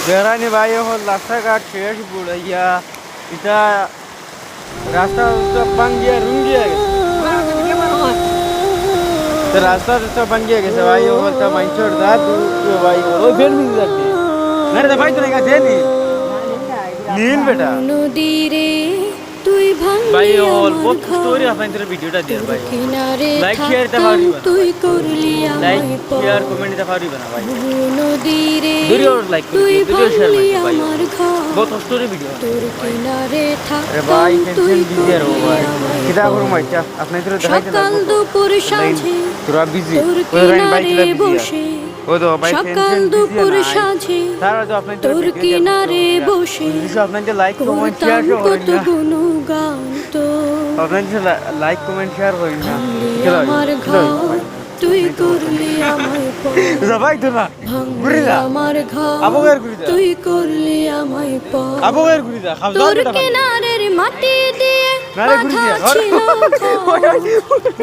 বেড়ানি ভাই এখন রাস্তাঘাট শেষ বুড়াইয়া এটা রাস্তা সব ভাঙ্গিয়া রুঙ্গিয়া গেছে রাস্তা সব ভাঙ্গিয়া গেছে ভাই বলতে মাইচর দা ভাই ওই ফের মিল যাচ্ছে না রে ভাই তো না গেছে নীল বেটা নদীরে তুই ভাই ভাঙলি অল্প আমার স্টোরি আপনাদের ভিডিওটা দিয়ে ভাই কিনারে লাইক শেয়ার দিতে থাকতাম পারবি তুই করলি লাইক আমায় শেয়ার কমেন্ট দিতে পারবি না ভাই নদীরে ভিডিও লাইক তুই ভিডিও শেয়ার ভাঙলি করতে ভাই আমার ঘর বহুত স্টোরি ভিডিও তোর কিনারে আরে ভাই থাকতাম তুই টেনশন বিজি আর করলি ভাই আমায় কিটা করব মাইটা আপনাদের দেখাইতে সকাল দুপুর সাঁঝে তোরা বিজি তোর ওই রাইন বাইক কিনারে বিজি বসে ও তো ভাই সকাল দুপুর সাঁঝে তারা তো আপনাদের তোর কিনারে বসে আপনাদের লাইক কমেন্ট করতাম শেয়ার করেন কত না গুণগান তো আপনাদের লাইক কমেন্ট শেয়ার করেন না ভাঙলি আমার ঘর তুই করলি আমায় পর ভাই তো না ভাঙলি আমার ঘর আবগের গুড়ি দা তুই করলি আমায় পর আবগের গুড়ি দা খাওয়া তোর কিনারের মাটি দিয়ে নারে গুড়ি বাঁধা দিয়া ছিল ঘর।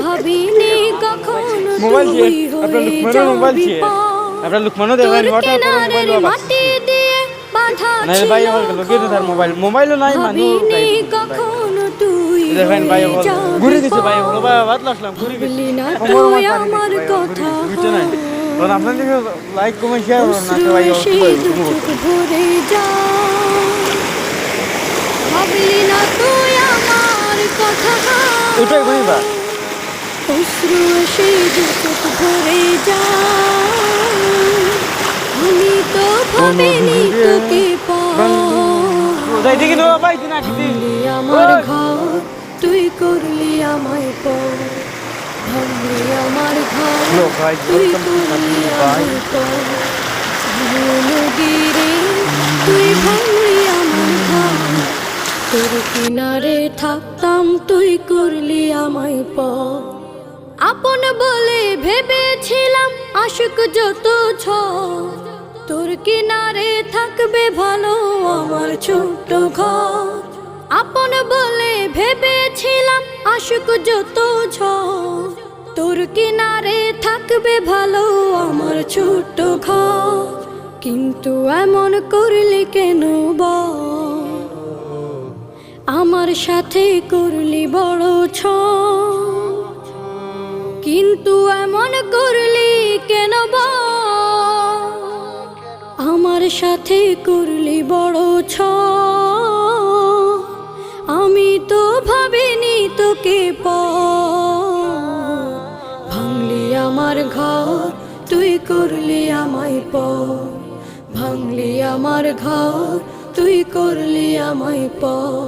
ভাবিনি কখনো মোবাইল তুই দিয়ে আপনার হয়ে লুকমানের মোবাইল যাবি দিয়ে পর। আপনার লুকমানও দেবেন তোর ওয়াটার মোবাইল কিনারের বাবা মাটি দিয়ে বাঁধা না ছিল ভাই আমার লোকে তো তার মোবাইল মোবাইলও নাই মানুষ ভাবিনি কখনো তুই দেখেন ভাই হয়ে যাবি ঘুরে দিছে ভাই পর। হলো ভাই বাদ লাসলাম ঘুরে গেছে ভাবলি না তুই আমার কথা বুঝছো না তখন আপনাদের লাইক কমেন্ট শেয়ার করুন না তো ভাই অশ্রু এসে দুচোখ ভরে যায়। ভাবলি না তুই আমার কথা ওটাই বুঝবা অশ্রু এসে দুচোখ ভরে যায়। আমি তো ভাবিনি তোকে যাই দেখি না ভাই তুই না কিছু ভাঙলি আমার ঘর তুই করলি আমায় পর ভাঙলি আমার ঘর লোক ভাই তুই বলতাম করলি ভাই আমায় পর নদীরে তুই ভাঙলি আমার ঘর তোর কিনারে থাকতাম তুই করলি আমায় পর আপন বলে ভেবেছিলাম আশুক যত ছ তোর কিনারে থাকবে ভালো আমার ছোট্ট ঘর আপন বলে ভেবেছিলাম আশুক যত ছ তোর কিনারে থাকবে ভালো আমার ছোট্ট ঘর কিন্তু এমন করলি কেন বল আমার সাথে করলি বড় ছ কিন্তু এমন করলি কেন বল আমার সাথে করলি বড় ছ আমি তো ভাবিনি তোকে ভাঙলি আমার ঘর তুই করলি আমায় পর ভাঙলি আমার ঘর তুই করলি আমায় পর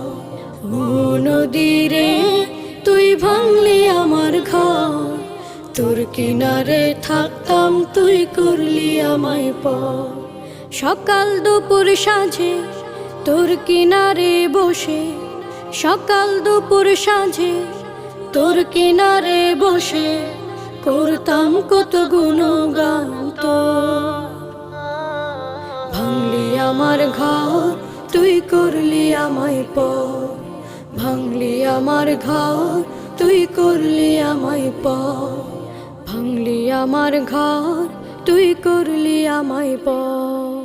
ও নদীরে তুই ভাঙলি আমার ঘর তোর কিনারে থাকতাম তুই করলি আমায় পর সকাল দুপুর সাঁঝে তোর কিনারে বসে সকাল দুপুর সাঁঝে তোর কিনারে বসে করতাম কত গুণগান তো ভাঙলি আমার ঘর তুই করলি আমায় পর ভাঙলি আমার ঘর তুই করলি আমায় পর ভাঙলি আমার ঘর তুই করলি আমায় পর।